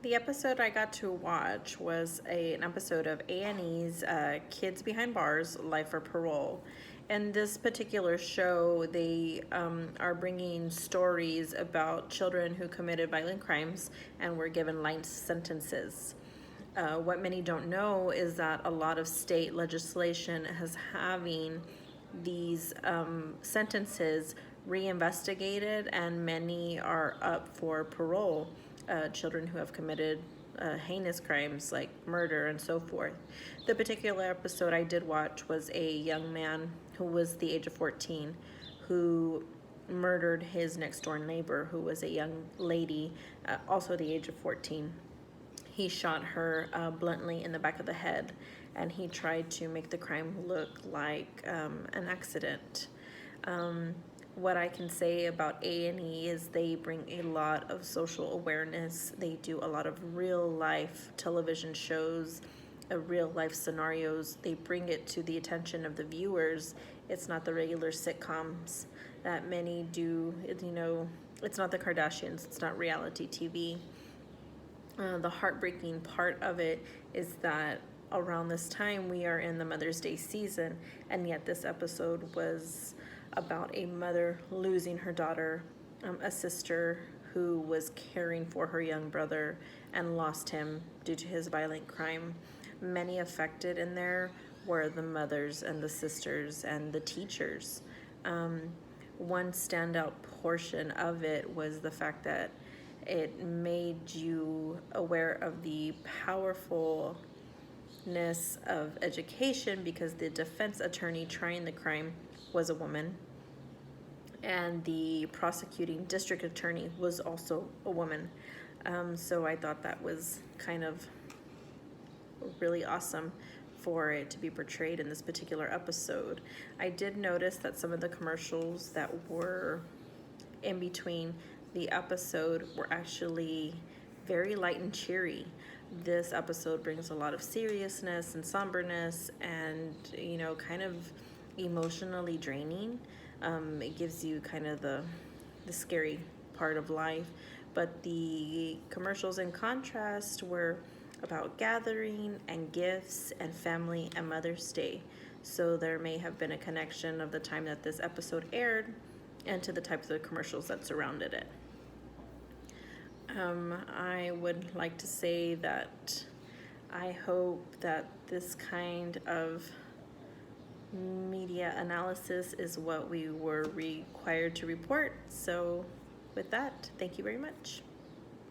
The episode I got to watch was an episode of A&E's Kids Behind Bars, Life or Parole. In this particular show, they are bringing stories about children who committed violent crimes and were given life sentences. What many don't know is that a lot of state legislation is having these sentences reinvestigated, and many are up for parole. Children who have committed heinous crimes like murder and so forth. The particular episode I did watch was a young man who was the age of 14 who murdered his next door neighbor, who was a young lady, also the age of 14. He shot her bluntly in the back of the head, and he tried to make the crime look like an accident. What I can say about A&E is they bring a lot of social awareness. They do a lot of real life television shows, real life scenarios. They bring it to the attention of the viewers. It's not the regular sitcoms that many do. It's not the Kardashians. It's not reality TV. The heartbreaking part of it is that around this time we are in the Mother's Day season, and yet this episode was about a mother losing her daughter, a sister who was caring for her young brother and lost him due to his violent crime. Many affected in there were the mothers and the sisters and the teachers. One standout portion of it was the fact that it made you aware of the powerfulness of education, because the defense attorney trying the crime was a woman, and the prosecuting district attorney was also a woman. So I thought that was kind of really awesome for it to be portrayed in this particular episode. I did notice that some of the commercials that were in between the episode were actually very light and cheery. This episode brings a lot of seriousness and somberness and, kind of emotionally draining. It gives you kind of the scary part of life. But the commercials, in contrast, were about gathering and gifts and family and Mother's Day. So there may have been a connection of the time that this episode aired and to the types of commercials that surrounded it. I would like to say that I hope that this kind of media analysis is what we were required to report. So with that, thank you very much.